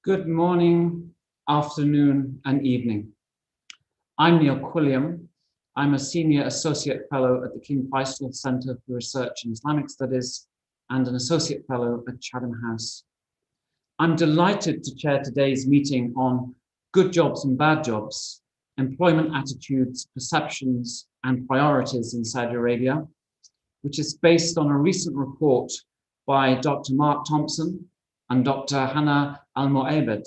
Good morning, afternoon, and evening. I'm Neil Quilliam. I'm a Senior Associate Fellow at the King Faisal Centre for Research in Islamic Studies and an Associate Fellow at Chatham House. I'm delighted to chair today's meeting on good jobs and bad jobs, employment attitudes, perceptions, and priorities in Saudi Arabia, which is based on a recent report by Dr. Mark Thompson and Dr. Hannah Al-Moabed.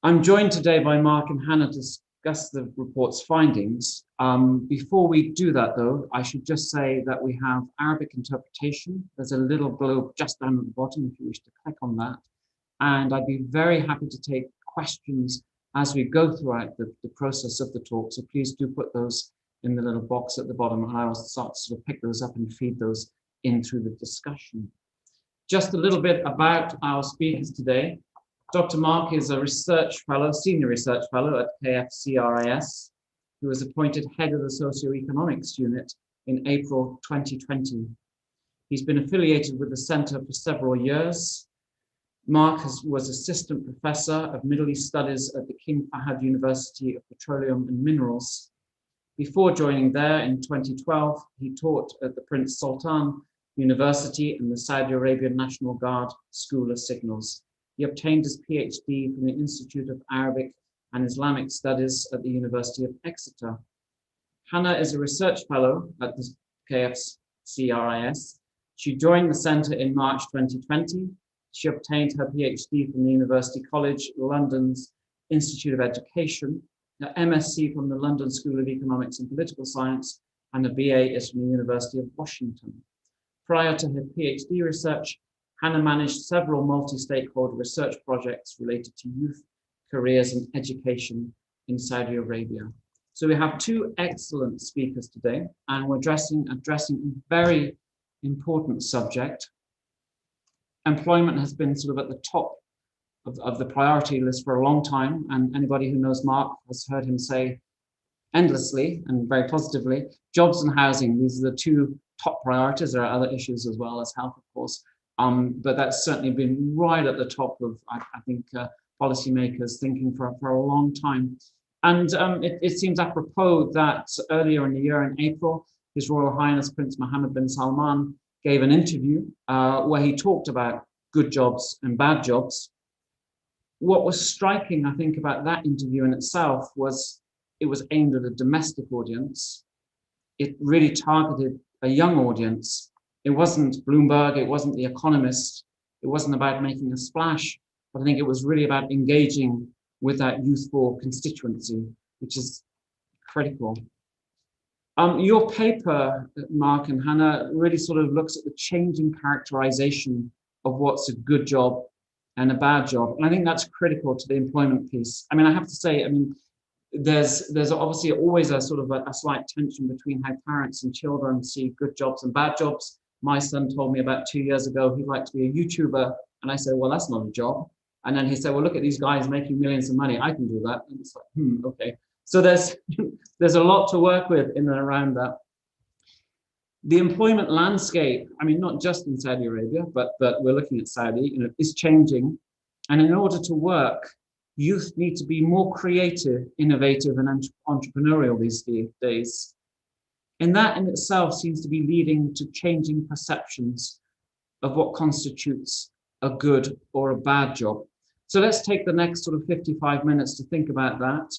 I'm joined today by Mark and Hannah to discuss the report's findings. Before we do that, though, I should just say that we have Arabic interpretation. There's a little globe just down at the bottom if you wish to click on that. And I'd be very happy to take questions as we go throughout the process of the talk. So please do put those in the little box at the bottom, and I will start to sort of pick those up and feed those in through the discussion. Just a little bit about our speakers today. Dr. Mark is a research fellow, senior research fellow at KFCRIS, who was appointed head of the socioeconomics unit in April 2020. He's been affiliated with the Centre for several years. Mark was assistant professor of Middle East Studies at the King Fahd University of Petroleum and Minerals. Before joining there in 2012, he taught at the Prince Sultan University and the Saudi Arabian National Guard School of Signals. He obtained his PhD from the Institute of Arabic and Islamic Studies at the University of Exeter. Hannah is a research fellow at the KFCRIS. She joined the centre in March 2020. She obtained her PhD from the University College London's Institute of Education, her MSc from the London School of Economics and Political Science, and a BA is from the University of Washington. Prior to her PhD research, Hannah managed several multi-stakeholder research projects related to youth, careers, and education in Saudi Arabia. So we have two excellent speakers today, and we're addressing a very important subject. Employment has been sort of at the top of the priority list for a long time, and anybody who knows Mark has heard him say endlessly and very positively, jobs and housing, these are the two top priorities. There are other issues as well as health, of course, but that's certainly been right at the top of, I think, policymakers thinking for a long time. And it seems apropos that earlier in the year, in April, His Royal Highness Prince Mohammed bin Salman gave an interview where he talked about good jobs and bad jobs. What was striking, I think, about that interview in itself was it was aimed at a domestic audience. It really targeted a young audience. It wasn't Bloomberg, it wasn't The Economist, it wasn't about making a splash, but I think it was really about engaging with that youthful constituency, which is critical. Your paper, Mark and Hannah, really sort of looks at the changing characterization of what's a good job and a bad job. And I think that's critical to the employment piece. I mean, I have to say, there's obviously always a sort of a slight tension between how parents and children see good jobs and bad jobs. My son told me about 2 years ago he'd like to be a YouTuber, and I said, well, that's not a job. And then he said, well, look at these guys making millions of money. I can do that. And it's like, okay. So there's a lot to work with in and around that. The employment landscape, I mean, not just in Saudi Arabia, but we're looking at Saudi, is changing. And in order to work, youth need to be more creative, innovative, and entrepreneurial these days. And that in itself seems to be leading to changing perceptions of what constitutes a good or a bad job. So let's take the next sort of 55 minutes to think about that.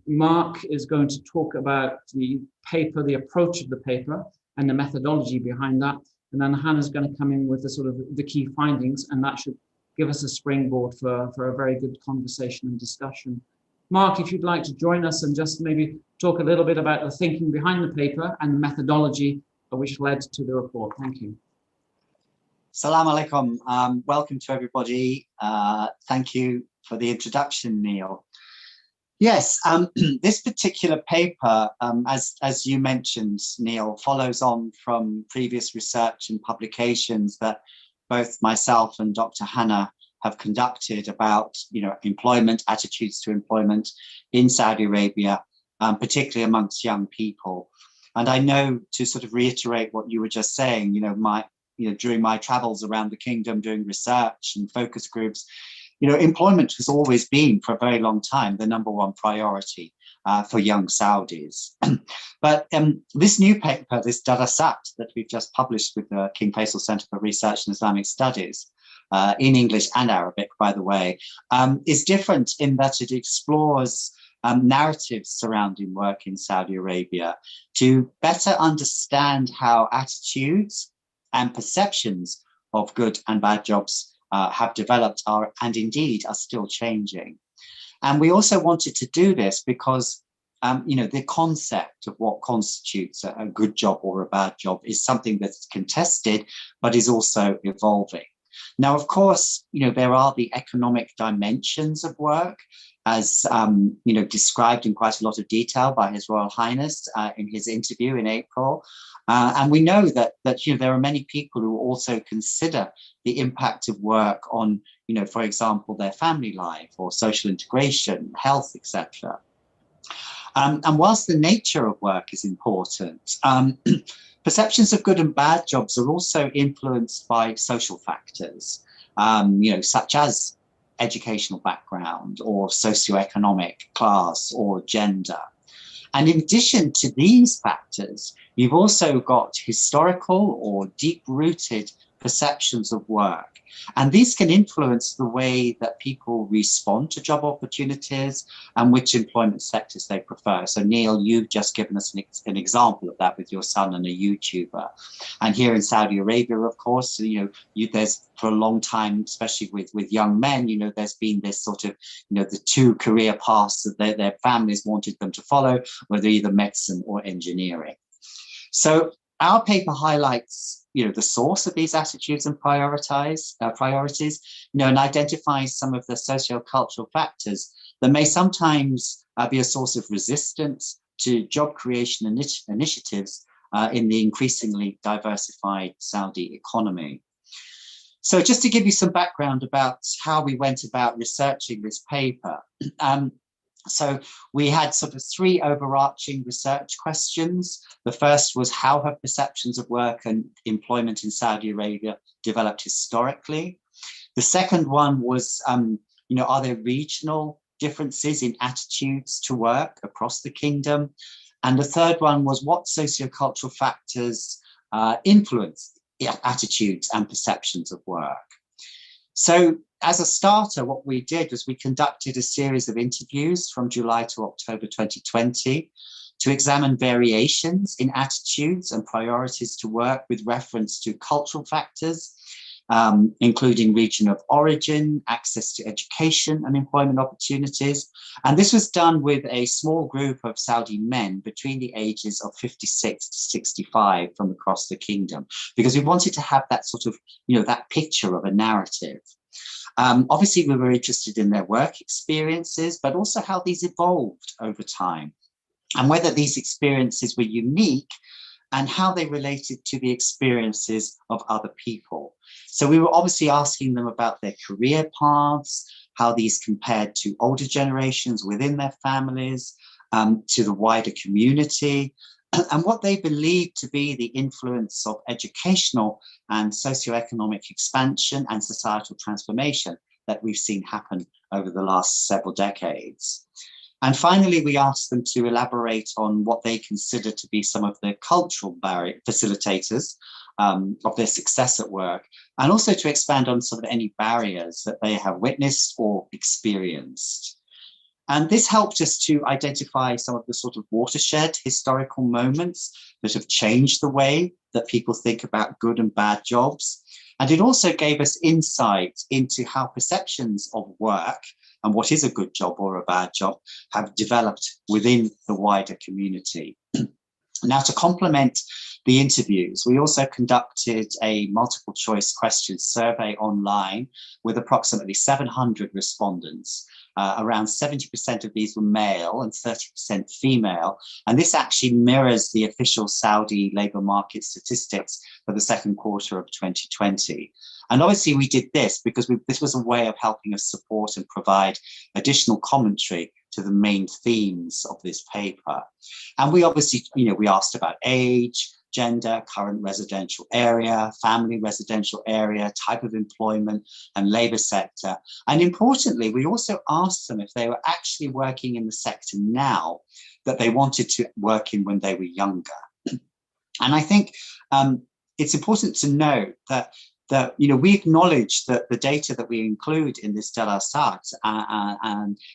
Mark is going to talk about the paper, the approach of the paper, and the methodology behind that. And then Hannah's going to come in with the sort of the key findings, and that should give us a springboard for a very good conversation and discussion. Mark, if you'd like to join us and just maybe talk a little bit about the thinking behind the paper and the methodology which led to the report. Thank you. Assalamu alaikum. Welcome to everybody. Thank you for the introduction, Neil. Yes, this particular paper, as you mentioned, Neil, follows on from previous research and publications that both myself and Dr. Hannah have conducted about, employment, attitudes to employment in Saudi Arabia, particularly amongst young people. And I know, to sort of reiterate what you were just saying, during my travels around the kingdom doing research and focus groups, employment has always been, for a very long time, the #1 priority for young Saudis. But this new paper, this Darasat that we've just published with the King Faisal Center for Research and Islamic Studies, in English and Arabic, by the way, is different in that it explores narratives surrounding work in Saudi Arabia to better understand how attitudes and perceptions of good and bad jobs have developed and indeed are still changing. And we also wanted to do this because the concept of what constitutes a good job or a bad job is something that's contested, but is also evolving. Now, of course, there are the economic dimensions of work, as described in quite a lot of detail by His Royal Highness in his interview in April. And we know that there are many people who also consider the impact of work on, for example, their family life or social integration, health, etc. And whilst the nature of work is important, perceptions of good and bad jobs are also influenced by social factors, such as educational background or socioeconomic class or gender. And in addition to these factors, you've also got historical or deep-rooted perceptions of work. And these can influence the way that people respond to job opportunities and which employment sectors they prefer. So Neil, you've just given us an example of that with your son and a YouTuber. And here in Saudi Arabia, of course, there's for a long time, especially with young men, there's been this sort of, the two career paths that their families wanted them to follow, whether either medicine or engineering. So our paper highlights, the source of these attitudes and priorities, and identifies some of the socio-cultural factors that may sometimes be a source of resistance to job creation initiatives in the increasingly diversified Saudi economy. So just to give you some background about how we went about researching this paper. So we had sort of 3 overarching research questions. The first was, how have perceptions of work and employment in Saudi Arabia developed historically? The second one was, are there regional differences in attitudes to work across the kingdom? And the third one was, what sociocultural factors influence attitudes and perceptions of work? So as a starter, what we did was we conducted a series of interviews from July to October 2020 to examine variations in attitudes and priorities to work with reference to cultural factors, including region of origin, access to education and employment opportunities. And this was done with a small group of Saudi men between the ages of 56 to 65 from across the kingdom, because we wanted to have that sort of, that picture of a narrative. Obviously, we were interested in their work experiences, but also how these evolved over time and whether these experiences were unique and how they related to the experiences of other people. So we were obviously asking them about their career paths, how these compared to older generations within their families, to the wider community, and what they believed to be the influence of educational and socioeconomic expansion and societal transformation that we've seen happen over the last several decades. And finally, we asked them to elaborate on what they consider to be some of the cultural facilitators of their success at work, and also to expand on some of any barriers that they have witnessed or experienced. And this helped us to identify some of the sort of watershed historical moments that have changed the way that people think about good and bad jobs. And it also gave us insight into how perceptions of work and what is a good job or a bad job have developed within the wider community. Now, to complement the interviews, we also conducted a multiple choice question survey online with approximately 700 respondents. Around 70% of these were male and 30% female. And this actually mirrors the official Saudi labour market statistics for the second quarter of 2020. And obviously we did this because this was a way of helping us support and provide additional commentary to the main themes of this paper. And we obviously, we asked about age, gender, current residential area, family residential area, type of employment, and labour sector. And importantly, we also asked them if they were actually working in the sector now that they wanted to work in when they were younger. And I think it's important to note that we acknowledge that the data that we include in this Stellar-Sat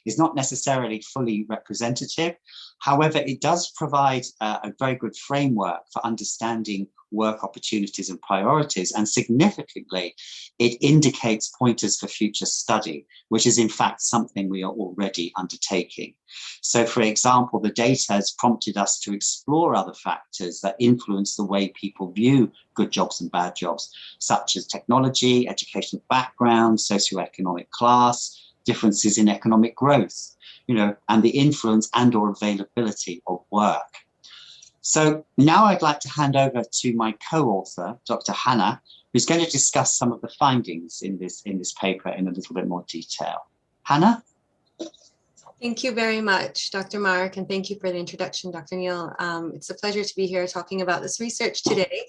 is not necessarily fully representative. However, it does provide a very good framework for understanding work opportunities and priorities, and significantly, it indicates pointers for future study, which is in fact something we are already undertaking. So, for example, the data has prompted us to explore other factors that influence the way people view good jobs and bad jobs, such as technology, educational background, socioeconomic class, differences in economic growth, and the influence and or availability of work. So now I'd like to hand over to my co-author, Dr. Hannah, who's going to discuss some of the findings in this paper in a little bit more detail. Hannah? Thank you very much, Dr. Mark, and thank you for the introduction, Dr. Neil. It's a pleasure to be here talking about this research today,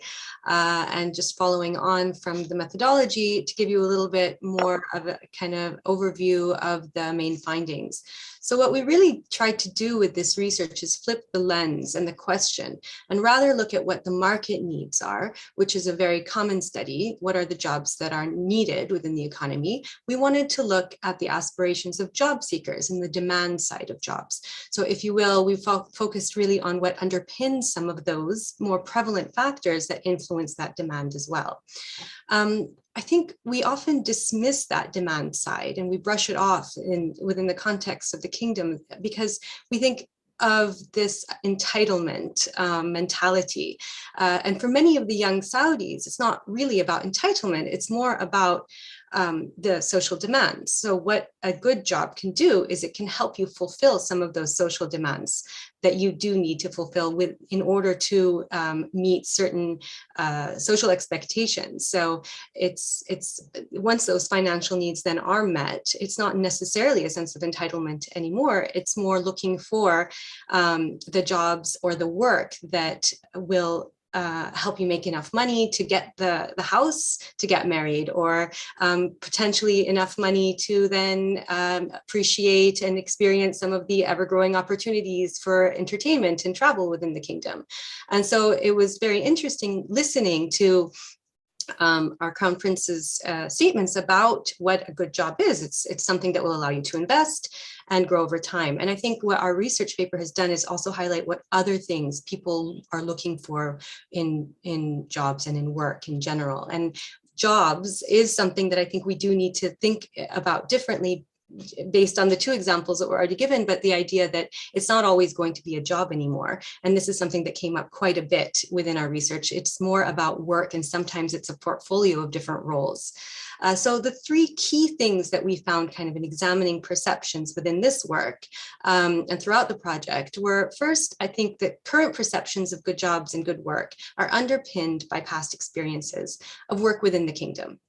and just following on from the methodology to give you a little bit more of a kind of overview of the main findings. So what we really tried to do with this research is flip the lens and the question, and rather look at what the market needs are, which is a very common study. What are the jobs that are needed within the economy? We wanted to look at the aspirations of job seekers and the demand side of jobs. So if you will, we focused really on what underpins some of those more prevalent factors that influence that demand as well. I think we often dismiss that demand side and we brush it off within the context of the kingdom, because we think of this entitlement mentality. And for many of the young Saudis, it's not really about entitlement, it's more about the social demands. So what a good job can do is it can help you fulfill some of those social demands that you do need to fulfill in order to meet certain social expectations. So it's once those financial needs then are met, it's not necessarily a sense of entitlement anymore. It's more looking for the jobs or the work that will help you make enough money to get the house to get married, or potentially enough money to then appreciate and experience some of the ever-growing opportunities for entertainment and travel within the kingdom. And so it was very interesting listening to our Crown Prince's statements about what a good job is. It's something that will allow you to invest and grow over time. And I think what our research paper has done is also highlight what other things people are looking for in jobs and in work in general. And jobs is something that I think we do need to think about differently based on the two examples that were already given, but the idea that it's not always going to be a job anymore. And this is something that came up quite a bit within our research. It's more about work, and sometimes it's a portfolio of different roles. So the three key things that we found kind of in examining perceptions within this work and throughout the project were, first, I think that current perceptions of good jobs and good work are underpinned by past experiences of work within the kingdom,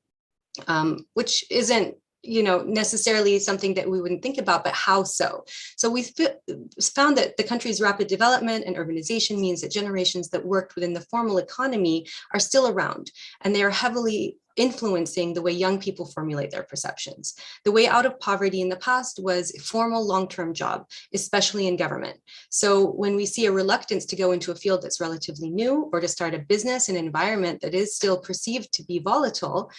which isn't necessarily something that we wouldn't think about, but how so? So we found that the country's rapid development and urbanization means that generations that worked within the formal economy are still around, and they are heavily influencing the way young people formulate their perceptions. The way out of poverty in the past was a formal long-term job, especially in government. So when we see a reluctance to go into a field that's relatively new, or to start a business in an environment that is still perceived to be volatile,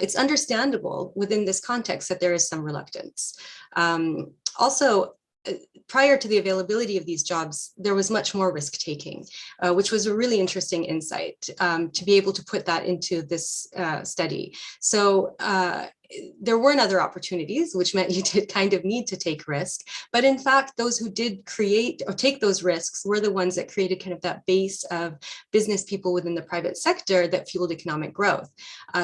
it's understandable within this context that there is some reluctance. Also, prior to the availability of these jobs, there was much more risk taking, which was a really interesting insight to be able to put that into this study. So there weren't other opportunities, which meant you did kind of need to take risk. But in fact, those who did create or take those risks were the ones that created kind of that base of business people within the private sector that fueled economic growth.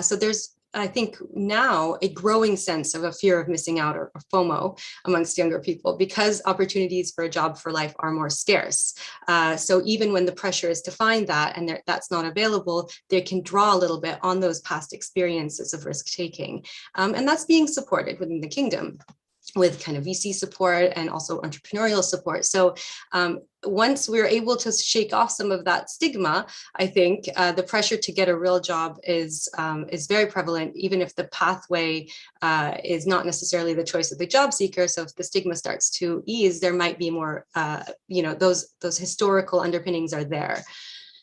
So there's, I think, now a growing sense of a fear of missing out, or FOMO, amongst younger people, because opportunities for a job for life are more scarce. So even when the pressure is to find that and that's not available, they can draw a little bit on those past experiences of risk taking. And that's being supported within the kingdom. with kind of VC support and also entrepreneurial support. So once we're able to shake off some of that stigma, I think the pressure to get a real job is very prevalent, even if the pathway is not necessarily the choice of the job seeker. So if the stigma starts to ease, there might be more, those historical underpinnings are there.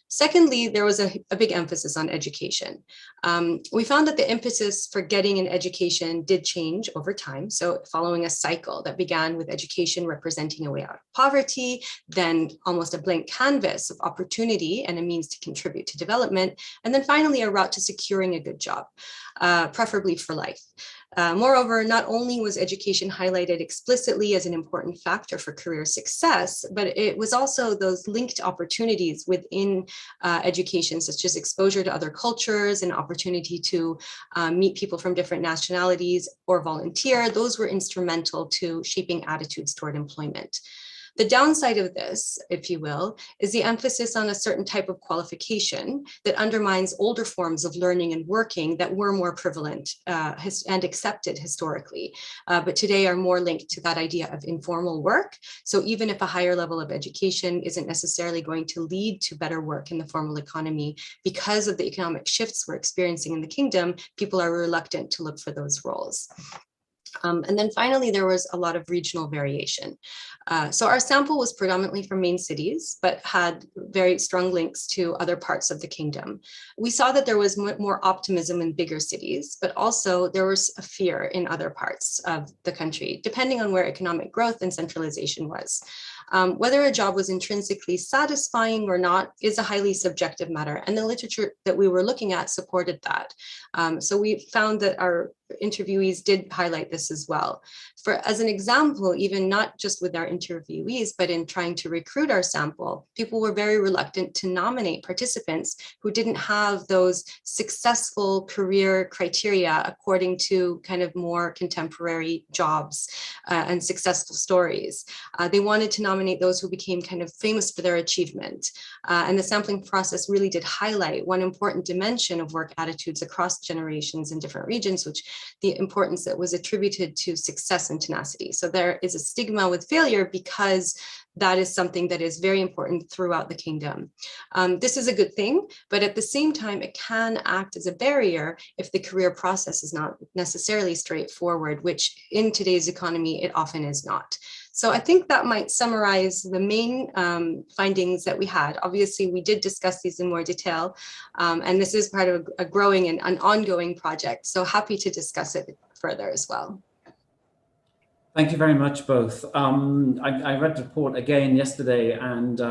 Secondly, there was a big emphasis on education. We found that the emphasis for getting an education did change over time. So following a cycle that began with education representing a way out of poverty, then almost a blank canvas of opportunity and a means to contribute to development, and then finally a route to securing a good job, preferably for life. Moreover, not only was education highlighted explicitly as an important factor for career success, but it was also those linked opportunities within education, such as exposure to other cultures and opportunity to meet people from different nationalities or volunteer. Those were instrumental to shaping attitudes toward employment. The downside of this, if you will, is the emphasis on a certain type of qualification that undermines older forms of learning and working that were more prevalent and accepted historically, but today are more linked to that idea of informal work. So even if a higher level of education isn't necessarily going to lead to better work in the formal economy, because of the economic shifts we're experiencing in the kingdom, people are reluctant to look for those roles. And then finally, there was a lot of regional variation. So our sample was predominantly from main cities, but had very strong links to other parts of the kingdom. We saw that there was more optimism in bigger cities, but also there was a fear in other parts of the country, depending on where economic growth and centralization was. Whether a job was intrinsically satisfying or not is a highly subjective matter, and the literature that we were looking at supported that. So we found that our interviewees did highlight this as well. As an example, even not just with our interviewees, but in trying to recruit our sample, people were very reluctant to nominate participants who didn't have those successful career criteria according to kind of more contemporary jobs and successful stories. They wanted to nominate those who became kind of famous for their achievement. And the sampling process really did highlight one important dimension of work attitudes across generations in different regions, which the importance that was attributed to success and tenacity. So there is a stigma with failure because that is something that is very important throughout the kingdom. This is a good thing, but at the same time, it can act as a barrier if the career process is not necessarily straightforward, which in today's economy, it often is not. So I think that might summarize the main findings that we had. Obviously, we did discuss these in more detail, and this is part of a growing and an ongoing project. So happy to discuss it further as well. Thank you very much, both. I read the report again yesterday, and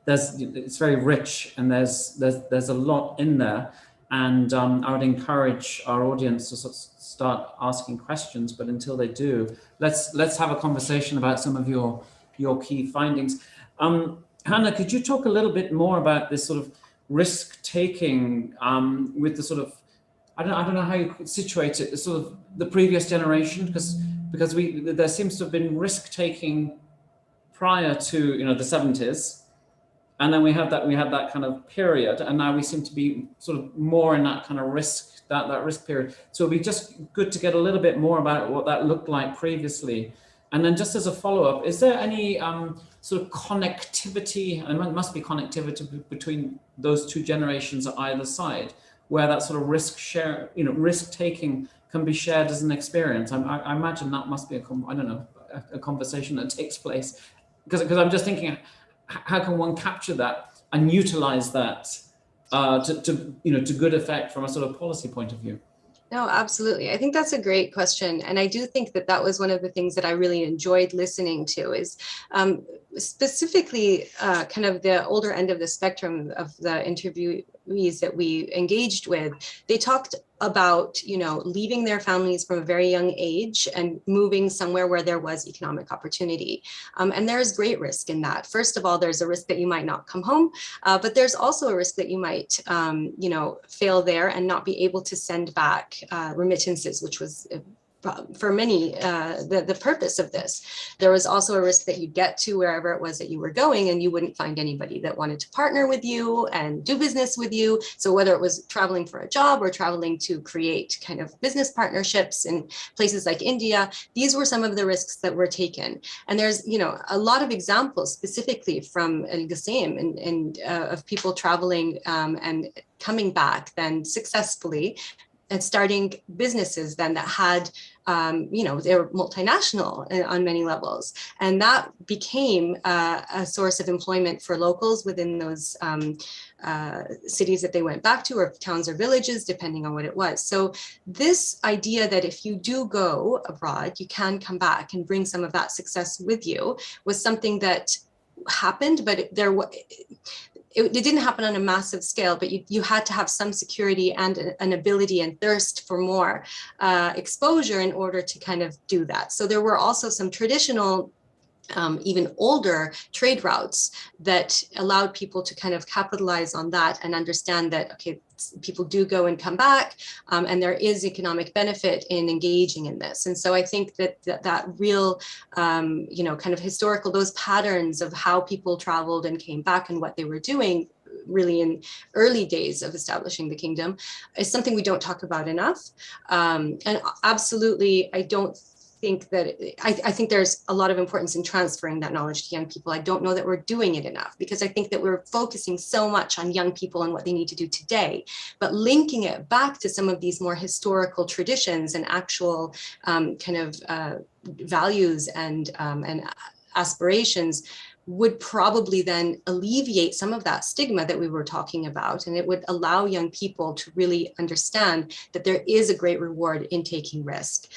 it's very rich, and there's a lot in there. And I would encourage our audience to sort of start asking questions. But until they do, let's have a conversation about some of your key findings. Hannah, could you talk a little bit more about this sort of risk taking with the sort of I don't know how you could situate it, sort of the previous generation, because there seems to have been risk taking prior to the 70s, and then we had that kind of period, and now we seem to be sort of more in that kind of risk period. So it'd be just good to get a little bit more about what that looked like previously. And then just as a follow-up, is there any sort of connectivity, and it must be connectivity between those two generations at either side, where that sort of risk taking can be shared as an experience? I imagine that must be a conversation that takes place, because I'm just thinking, how can one capture that and utilize that to good effect from a sort of policy point of view? No, absolutely. I think that's a great question. And I do think that was one of the things that I really enjoyed listening to is specifically kind of the older end of the spectrum of the interviewees that we engaged with. They talked about, leaving their families from a very young age and moving somewhere where there was economic opportunity. And there's great risk in that. First of all, there's a risk that you might not come home, but there's also a risk that you might, fail there and not be able to send back remittances, which was for many, the purpose of this. There was also a risk that you'd get to wherever it was that you were going and you wouldn't find anybody that wanted to partner with you and do business with you. So whether it was traveling for a job or traveling to create kind of business partnerships in places like India, these were some of the risks that were taken. And there's, you know, a lot of examples specifically from El Ghasem and of people traveling and coming back then successfully and starting businesses then that had, you know, they were multinational on many levels. And that became a source of employment for locals within those cities that they went back to, or towns or villages, depending on what it was. So this idea that if you do go abroad, you can come back and bring some of that success with you was something that happened, but it didn't happen on a massive scale, but you had to have some security and an ability and thirst for more exposure in order to kind of do that. So there were also some traditional, even older trade routes that allowed people to kind of capitalize on that and understand that, okay, people do go and come back, and there is economic benefit in engaging in this. And so I think that real, you know, kind of historical, those patterns of how people traveled and came back and what they were doing really in early days of establishing the kingdom is something we don't talk about enough. And absolutely, I don't think that I think there's a lot of importance in transferring that knowledge to young people. I don't know that we're doing it enough, because I think that we're focusing so much on young people and what they need to do today, but linking it back to some of these more historical traditions and actual kind of values and aspirations would probably then alleviate some of that stigma that we were talking about. And it would allow young people to really understand that there is a great reward in taking risk.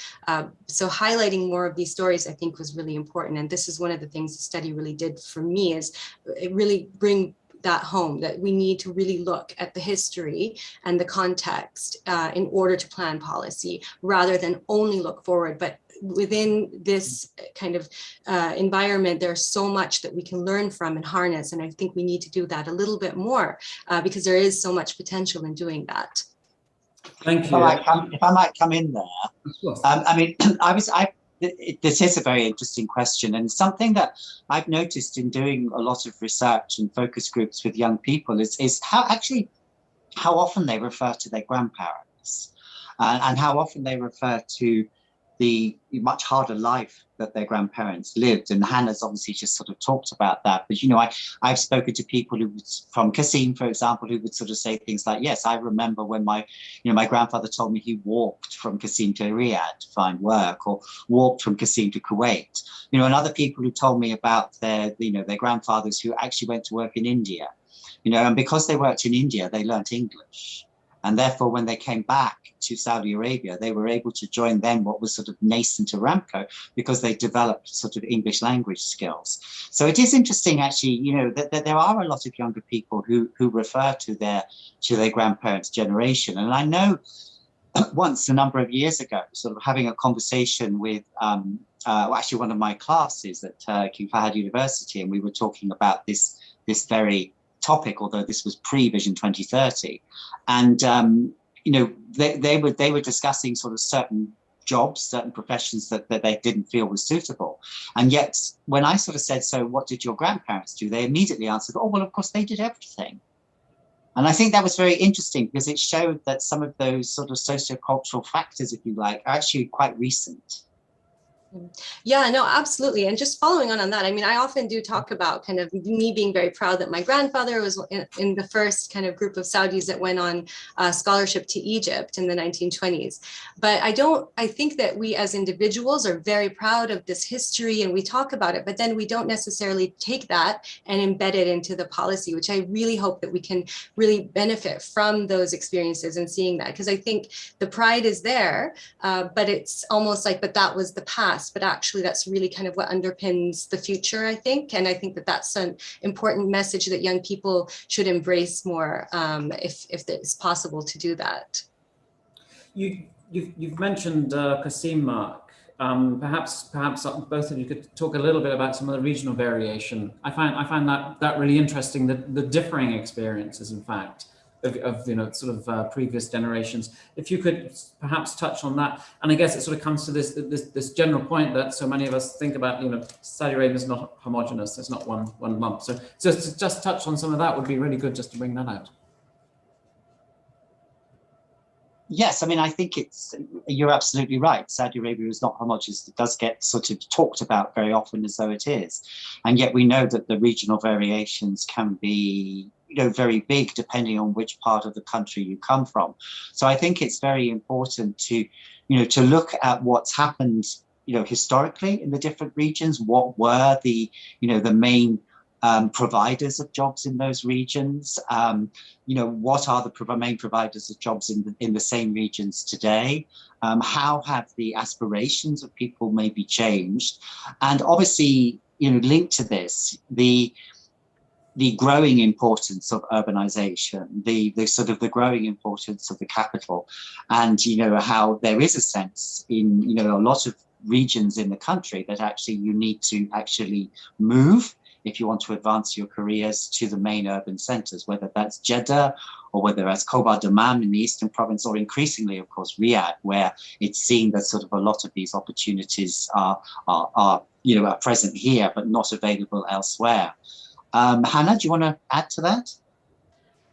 So highlighting more of these stories, I think, was really important. And this is one of the things the study really did for me, is it really bring that home, that we need to really look at the history and the context in order to plan policy, rather than only look forward. But within this kind of environment, there's so much that we can learn from and harness. And I think we need to do that a little bit more because there is so much potential in doing that. Thank you. If I might come in there. I mean, this is a very interesting question, and something that I've noticed in doing a lot of research and focus groups with young people is how often they refer to their grandparents and how often they refer to the much harder life that their grandparents lived. And Hannah's obviously just sort of talked about that. But, you know, I've spoken to people who from Qasim, for example, who would sort of say things like, yes, I remember when my grandfather told me he walked from Qasim to Riyadh to find work, or walked from Qasim to Kuwait. You know, and other people who told me about their grandfathers who actually went to work in India, you know, and because they worked in India, they learnt English. And therefore, when they came back to Saudi Arabia, they were able to join then what was sort of nascent Aramco, because they developed sort of English language skills. So it is interesting, actually, you know, that there are a lot of younger people who refer to their grandparents' generation. And I know once, a number of years ago, sort of having a conversation with actually one of my classes at King Fahd University, and we were talking about this very topic, although this was pre-Vision 2030. And you know, they were discussing sort of certain jobs, certain professions that they didn't feel were suitable. And yet, when I sort of said, so what did your grandparents do? They immediately answered, oh, well, of course, they did everything. And I think that was very interesting, because it showed that some of those sort of sociocultural factors, if you like, are actually quite recent. Yeah, no, absolutely. And just following on that, I mean, I often do talk about kind of me being very proud that my grandfather was in the first kind of group of Saudis that went on scholarship to Egypt in the 1920s. But I think that we as individuals are very proud of this history and we talk about it, but then we don't necessarily take that and embed it into the policy, which I really hope that we can really benefit from those experiences and seeing that, because I think the pride is there, but it's almost like, but that was the past. But actually, that's really kind of what underpins the future, I think. And I think that that's an important message that young people should embrace more, if it's possible to do that. You've mentioned Qasim, Mark. Perhaps both of you could talk a little bit about some of the regional variation. I find that really interesting, the differing experiences, in fact. previous generations. If you could perhaps touch on that, and I guess it sort of comes to this general point that so many of us think about, Saudi Arabia is not homogenous, it's not one lump. So just touch on some of that would be really good, just to bring that out. Yes, I mean, I think you're absolutely right. Saudi Arabia is not homogeneous. It does get sort of talked about very often as though it is. And yet we know that the regional variations can be, very big depending on which part of the country you come from. So I think it's very important to look at what's happened, historically in the different regions. What were the main providers of jobs in those regions? What are the main providers of jobs in the same regions today? How have the aspirations of people maybe changed? And obviously, linked to this, the growing importance of urbanization, the growing importance of the capital, and how there is a sense in a lot of regions in the country that actually you need to actually move if you want to advance your careers to the main urban centers, whether that's Jeddah or whether that's Khobar Dammam in the Eastern Province, or increasingly, of course, Riyadh, where it's seen that sort of a lot of these opportunities are present here, but not available elsewhere. Hannah, do you want to add to that?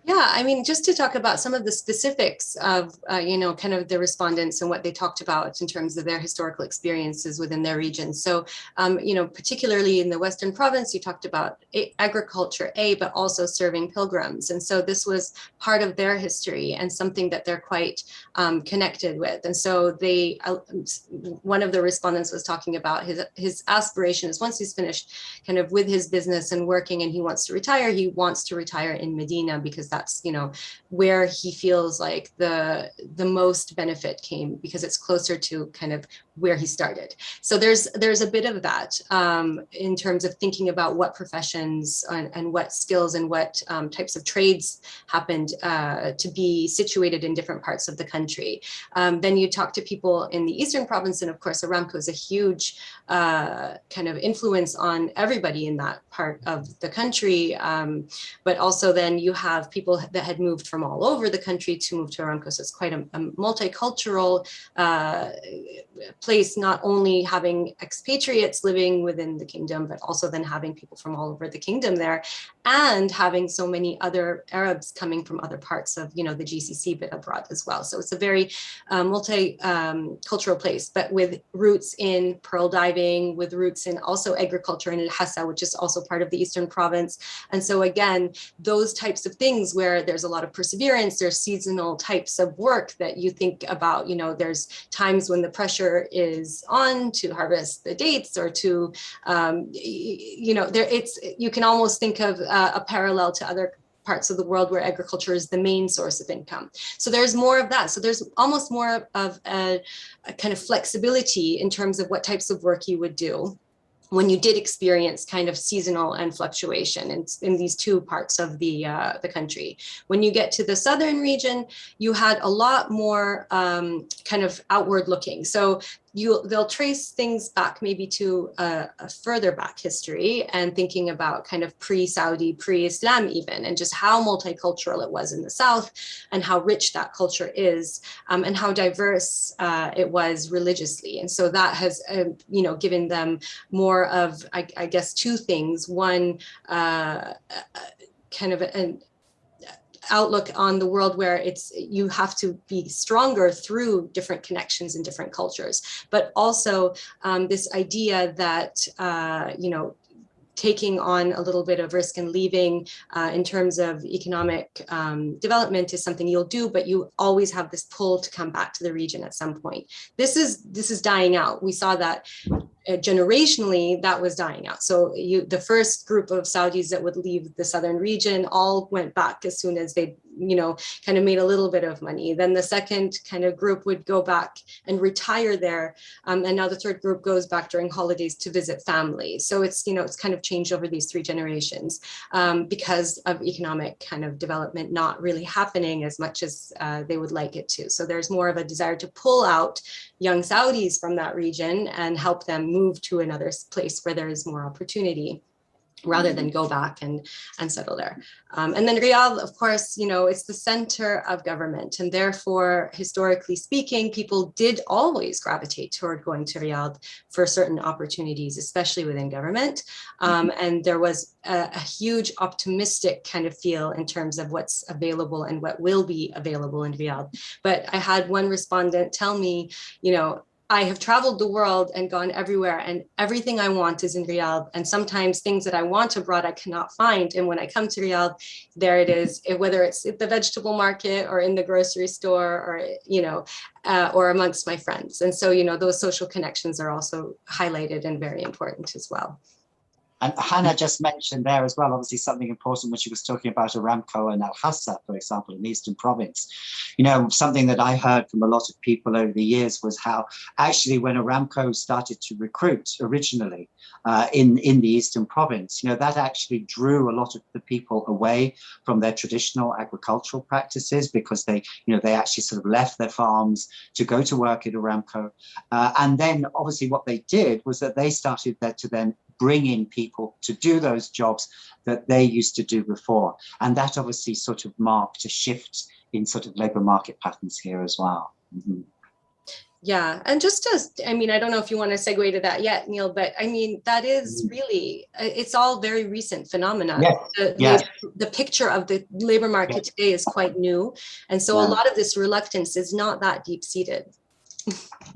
Yeah, I mean, just to talk about some of the specifics of, kind of the respondents and what they talked about in terms of their historical experiences within their region. So, particularly in the Western Province, you talked about agriculture, but also serving pilgrims. And so this was part of their history and something that they're quite connected with. And so one of the respondents was talking about his aspiration is, once he's finished kind of with his business and working and he wants to retire in Medina, because that's where he feels like the most benefit came, because it's closer to kind of where he started. So there's a bit of that in terms of thinking about what professions and what skills and what types of trades happened to be situated in different parts of the country. Then you talk to people in the Eastern Province, and of course Aramco is a huge kind of influence on everybody in that part of the country. But also then you have people that had moved from all over the country to move to Aramco. So it's quite a multicultural place, not only having expatriates living within the kingdom, but also then having people from all over the kingdom there, and having so many other Arabs coming from other parts of, the GCC, but abroad as well. So it's a very multicultural place, but with roots in pearl diving, with roots in also agriculture in Al-Hassa, which is also part of the Eastern Province. And so again, those types of things where there's a lot of perseverance, there's seasonal types of work that you think about, there's times when the pressure is on to harvest the dates, or to, you can almost think of a parallel to other parts of the world where agriculture is the main source of income. So there's more of that. So there's almost more of a kind of flexibility in terms of what types of work you would do when you did experience kind of seasonal and fluctuation in these two parts of the country. When you get to the southern region, you had a lot more kind of outward looking. So they'll trace things back maybe to a further back history, and thinking about kind of pre-Saudi, pre-Islam even, and just how multicultural it was in the south, and how rich that culture is, and how diverse it was religiously. And so that has, given them more of, I guess, two things. One, kind of an outlook on the world where you have to be stronger through different connections and different cultures, but also this idea that taking on a little bit of risk and leaving in terms of economic development is something you'll do, but you always have this pull to come back to the region at some point. This is dying out. We saw that generationally that was dying out. So the first group of Saudis that would leave the southern region all went back as soon as they kind of made a little bit of money. Then the second kind of group would go back and retire there. And now the third group goes back during holidays to visit family. So it's kind of changed over these three generations because of economic kind of development not really happening as much as they would like it to. So there's more of a desire to pull out young Saudis from that region and help them move to another place where there is more opportunity. rather than go back and settle there. And then Riyadh, of course, it's the center of government, and therefore, historically speaking, people did always gravitate toward going to Riyadh for certain opportunities, especially within government. And there was a huge optimistic kind of feel in terms of what's available and what will be available in Riyadh. But I had one respondent tell me, I have traveled the world and gone everywhere, and everything I want is in Riyadh. And sometimes things that I want abroad, I cannot find. And when I come to Riyadh, there it is, whether it's at the vegetable market or in the grocery store or amongst my friends. And so, those social connections are also highlighted and very important as well. And Hannah just mentioned there as well, obviously something important when she was talking about Aramco and Al-Hassa, for example, in the Eastern Province. Something that I heard from a lot of people over the years was how actually when Aramco started to recruit originally in the Eastern Province, that actually drew a lot of the people away from their traditional agricultural practices, because they actually sort of left their farms to go to work at Aramco. And then obviously what they did was that they started to then bring in people to do those jobs that they used to do before. And that obviously sort of marked a shift in sort of labor market patterns here as well. Mm-hmm. Yeah, and I don't know if you want to segue to that yet, Neil, but that is really, it's all very recent phenomena. Yes. The picture of the labor market today is quite new. And so a lot of this reluctance is not that deep-seated.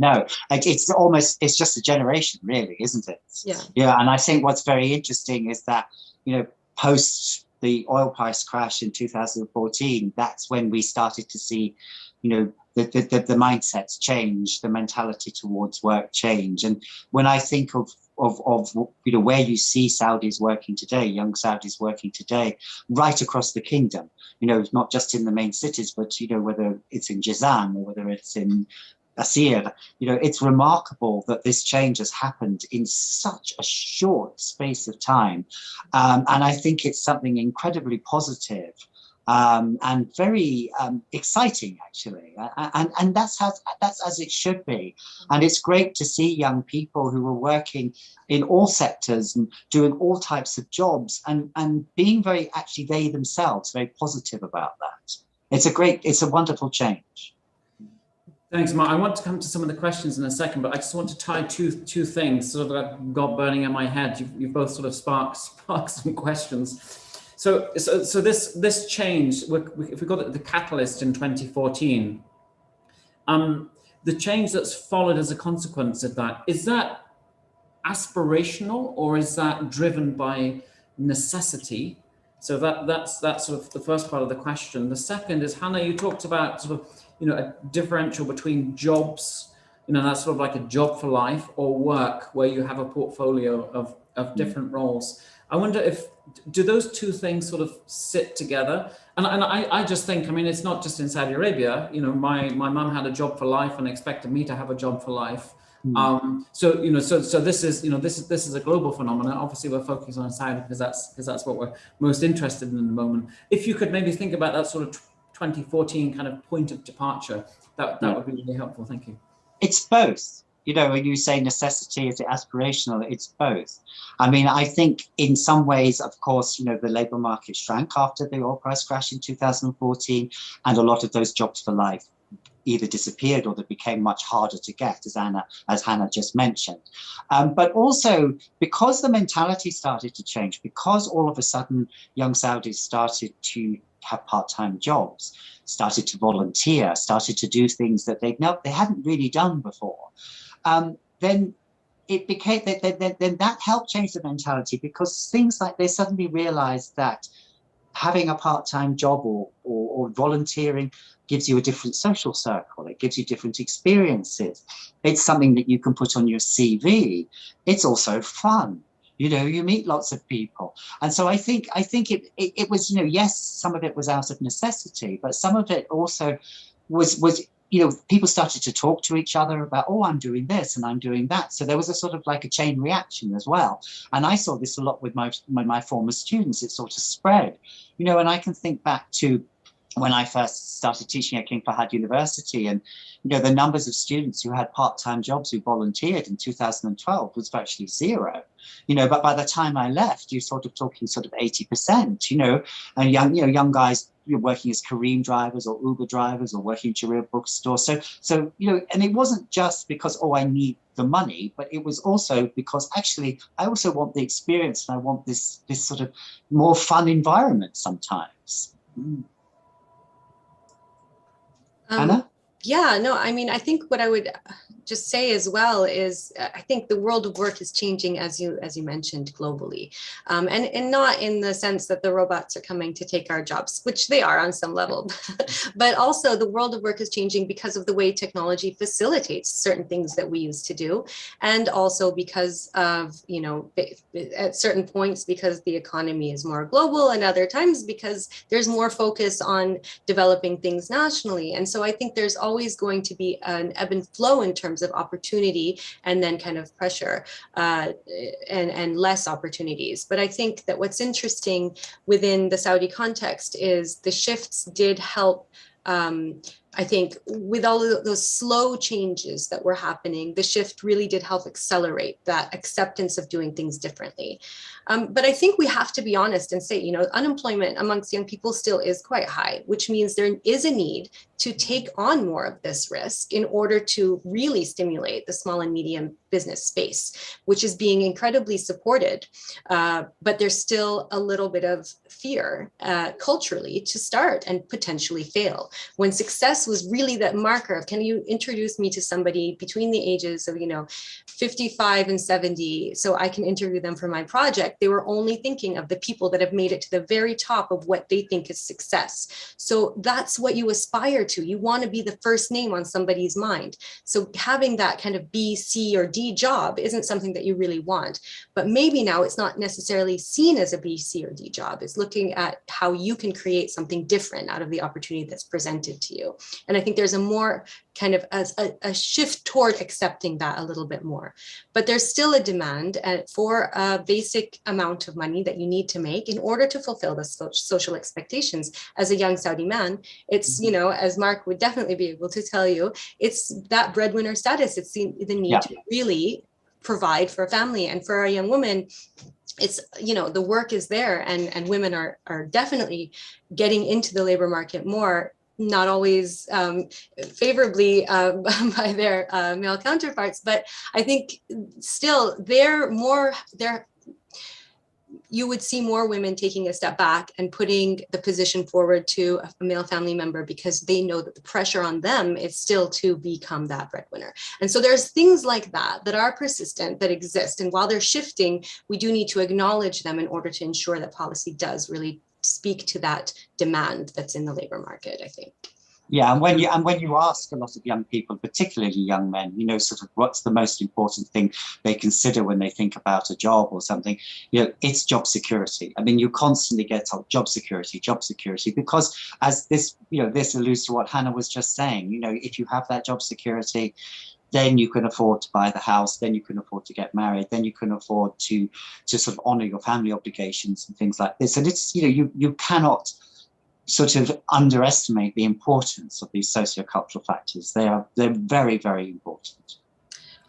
No, it's just a generation, really, isn't it? Yeah. And I think what's very interesting is that, post the oil price crash in 2014, that's when we started to see, the mindsets change, the mentality towards work change. And when I think of where you see Saudis working today, young Saudis working today, right across the kingdom, not just in the main cities, but, whether it's in Jizan or whether it's in Asir, it's remarkable that this change has happened in such a short space of time. And I think it's something incredibly positive and very exciting, actually. And that's as it should be. And it's great to see young people who are working in all sectors and doing all types of jobs and being very, actually, they themselves, very positive about that. It's a wonderful change. Thanks, Mark. I want to come to some of the questions in a second, but I just want to tie two things sort of that I've got burning in my head. You've both sort of sparked some questions. So this change, if we got at the catalyst in 2014, the change that's followed as a consequence of that, is that aspirational or is that driven by necessity? So that's sort of the first part of the question. The second is, Hannah, you talked about sort of, a differential between jobs, that's sort of like a job for life, or work where you have a portfolio of different roles. I wonder do those two things sort of sit together? And I just think, it's not just in Saudi Arabia. My mum had a job for life and expected me to have a job for life. So this is a global phenomenon. Obviously, we're focusing on Saudi because that's what we're most interested in the moment. If you could maybe think about that sort of 2014 kind of point of departure, that would be really helpful. Thank you. It's both. When you say necessity, is it aspirational? It's both. I think in some ways, of course, the labour market shrank after the oil price crash in 2014, and a lot of those jobs for life either disappeared or they became much harder to get, as Hannah just mentioned. But also because the mentality started to change, because all of a sudden young Saudis started to have part-time jobs, started to volunteer, started to do things that they hadn't really done before, then it became then that helped change the mentality, because things like they suddenly realized that having a part-time job or volunteering gives you a different social circle. It gives you different experiences. It's something that you can put on your CV. It's also fun. You meet lots of people. And so I think it was, yes, some of it was out of necessity, but some of it also was people started to talk to each other about, oh, I'm doing this and I'm doing that. So there was a sort of like a chain reaction as well. And I saw this a lot with my former students. It sort of spread, and I can think back to when I first started teaching at King Fahd University, and the numbers of students who had part-time jobs who volunteered in 2012 was virtually zero. but by the time I left, you're sort of talking sort of 80%, and young guys, you're working as Careem drivers or Uber drivers or working at your bookstore. So, and it wasn't just because, I need the money, but it was also because actually I also want the experience, and I want this sort of more fun environment sometimes. Hannah? Yeah, no, I mean, I think what I would just say as well is I think the world of work is changing, as you mentioned, globally, and not in the sense that the robots are coming to take our jobs, which they are on some level, but also the world of work is changing because of the way technology facilitates certain things that we used to do, and also because of, at certain points, because the economy is more global, and other times because there's more focus on developing things nationally. And so I think there's always going to be an ebb and flow in terms of opportunity, and then kind of pressure and less opportunities. But I think that what's interesting within the Saudi context is the shifts did help. I think with all of those slow changes that were happening, the shift really did help accelerate that acceptance of doing things differently. But I think we have to be honest and say, unemployment amongst young people still is quite high, which means there is a need to take on more of this risk in order to really stimulate the small and medium business space, which is being incredibly supported. But there's still a little bit of fear culturally to start and potentially fail. When success was really that marker of, can you introduce me to somebody between the ages of 55 and 70 so I can interview them for my project, they were only thinking of the people that have made it to the very top of what they think is success. So that's what you aspire to. You want to be the first name on somebody's mind. So having that kind of B, C, or D job isn't something that you really want. But maybe now it's not necessarily seen as a B, C, or D job. It's looking at how you can create something different out of the opportunity that's presented to you. And I think there's a more kind of a shift toward accepting that a little bit more. But there's still a demand for a basic amount of money that you need to make in order to fulfill the social expectations. As a young Saudi man, it's, as Mark would definitely be able to tell you, it's that breadwinner status. It's the need to really provide for a family. And for a young woman, it's, the work is there, and women are definitely getting into the labor market more, not always favorably by their male counterparts, but I think still you would see more women taking a step back and putting the position forward to a male family member, because they know that the pressure on them is still to become that breadwinner. And so there's things like that are persistent, that exist. And while they're shifting, we do need to acknowledge them in order to ensure that policy does really speak to that demand that's in the labor market, I think. Yeah, and when you ask a lot of young people, particularly young men, sort of what's the most important thing they consider when they think about a job or something, it's job security. I mean, you constantly get told job security, because as this alludes to what Hannah was just saying, if you have that job security, then you can afford to buy the house, then you can afford to get married, then you can afford to sort of honor your family obligations and things like this. And it's, you cannot sort of underestimate the importance of these sociocultural factors. They're very, very important.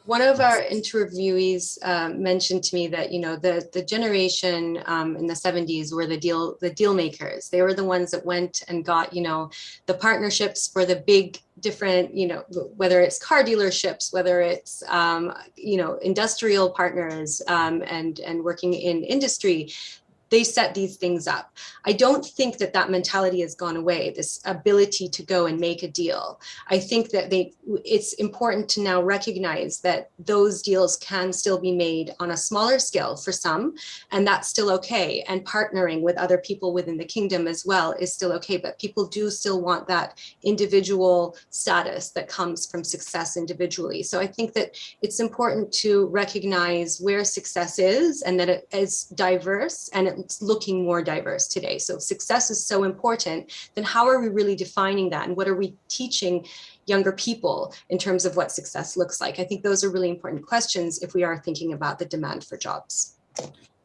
One of our interviewees mentioned to me that, the generation in the 70s were the deal makers. They were the ones that went and got, the partnerships for the big different, whether it's car dealerships, whether it's, industrial partners and working in industry. They set these things up. I don't think that mentality has gone away, this ability to go and make a deal. I think that it's important to now recognize that those deals can still be made on a smaller scale for some, and that's still okay. And partnering with other people within the kingdom as well is still okay, but people do still want that individual status that comes from success individually. So I think that it's important to recognize where success is, and that it is diverse, and it's looking more diverse today. So if success is so important, then how are we really defining that? And what are we teaching younger people in terms of what success looks like? I think those are really important questions if we are thinking about the demand for jobs.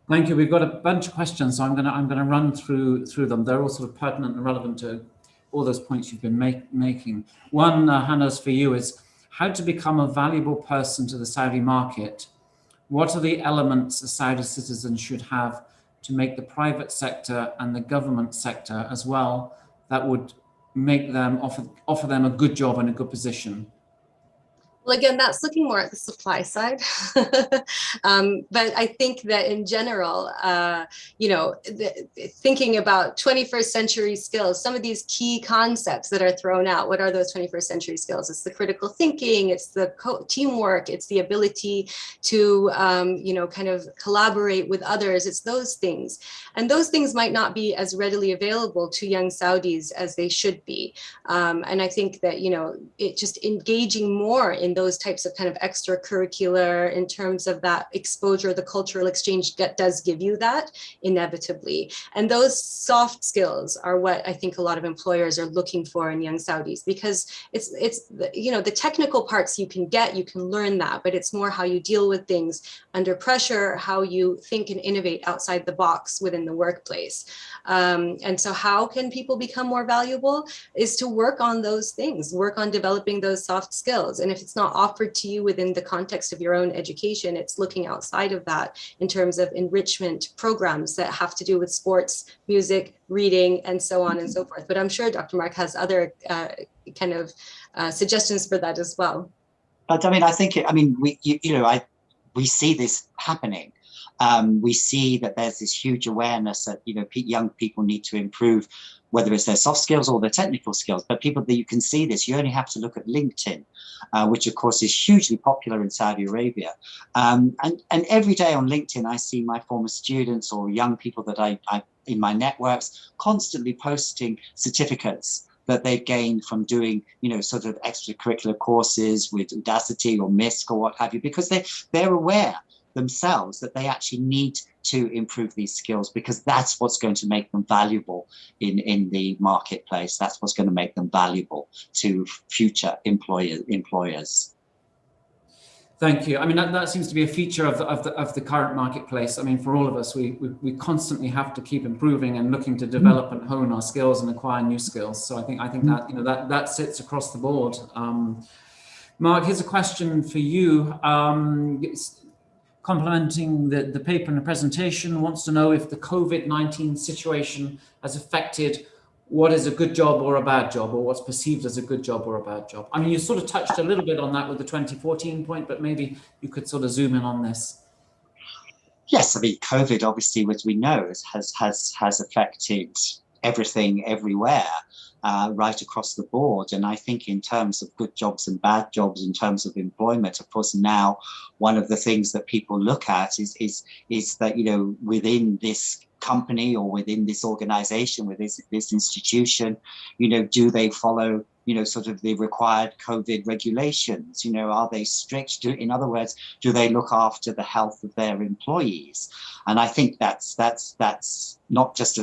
Thank you. We've got a bunch of questions, so I'm going to run through them. They're all sort of pertinent and relevant to all those points you've been making. One, Hannah's for you, is how to become a valuable person to the Saudi market what are the elements a Saudi citizen should have to make the private sector and the government sector as well that would make them offer them a good job and a good position? Well, again, that's looking more at the supply side. But I think that in general, thinking about 21st century skills, some of these key concepts that are thrown out, what are those 21st century skills? It's the critical thinking, it's the teamwork, it's the ability to, kind of collaborate with others. It's those things. And those things might not be as readily available to young Saudis as they should be. And I think that, it just engaging more in those types of kind of extracurricular in terms of that exposure, the cultural exchange does give you that inevitably. And those soft skills are what I think a lot of employers are looking for in young Saudis, because it's the technical parts you can learn that, but it's more how you deal with things under pressure, how you think and innovate outside the box within the workplace. And so how can people become more valuable is to work on those things, work on developing those soft skills. And if it's not offered to you within the context of your own education, it's looking outside of that in terms of enrichment programs that have to do with sports, music, reading, and so on and so forth. But I'm sure Dr. Mark has other suggestions for that as well. But I mean, we see this happening. We see that there's this huge awareness that, young people need to improve, whether it's their soft skills or their technical skills. But people that you can see this, you only have to look at LinkedIn, which of course is hugely popular in Saudi Arabia. And every day on LinkedIn, I see my former students or young people that I in my networks constantly posting certificates that they've gained from doing, sort of extracurricular courses with Udacity or MISC or what have you, because they're aware themselves that they actually need to improve these skills, because that's what's going to make them valuable in the marketplace. That's what's going to make them valuable to future employers. Thank you. I mean, that seems to be a feature of the current marketplace. I mean, for all of us, we constantly have to keep improving and looking to develop and hone our skills and acquire new skills. So I think that that sits across the board. Mark, here's a question for you. Complementing the paper and the presentation, wants to know if the COVID-19 situation has affected what is a good job or a bad job, or what's perceived as a good job or a bad job. I mean, you sort of touched a little bit on that with the 2014 point, but maybe you could sort of zoom in on this. Yes, I mean, COVID, obviously, as we know, has affected everything everywhere. Right across the board. And I think in terms of good jobs and bad jobs, in terms of employment, of course, now one of the things that people look at is that, within this company or within this organization, with this institution, do they follow, sort of the required COVID regulations? Are they strict? In other words, do they look after the health of their employees? And I think that's not just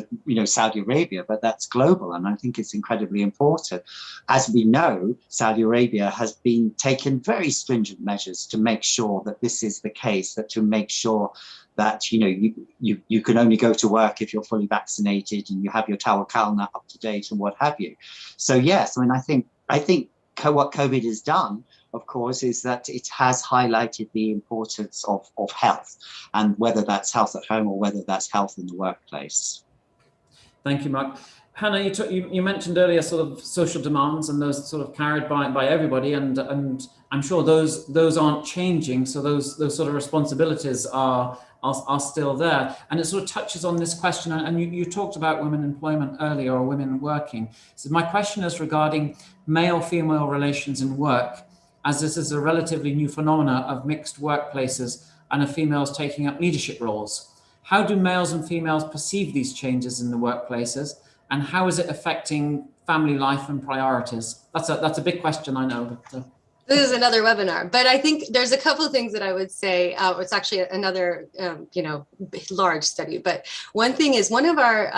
Saudi Arabia, but that's global. And I think it's incredibly important. As we know, Saudi Arabia has been taking very stringent measures to make sure that this is the case, that to make sure that you can only go to work if you're fully vaccinated and you have your tawakkal up to date and what have you. So yes, I mean, I think what COVID has done, of course, is that it has highlighted the importance of health, and whether that's health at home or whether that's health in the workplace. Thank you, Mark. Hannah, you mentioned earlier sort of social demands, and those sort of carried by everybody, and I'm sure those aren't changing. So those sort of responsibilities are still there. And it sort of touches on this question, and you talked about women employment earlier, or women working. So my question is regarding male-female relations in work, as this is a relatively new phenomena of mixed workplaces and of females taking up leadership roles. How do males and females perceive these changes in the workplaces, and how is it affecting family life and priorities? That's a big question, I know. But, This is another webinar, but I think there's a couple of things that I would say. It's actually another, large study. But one thing is, one of our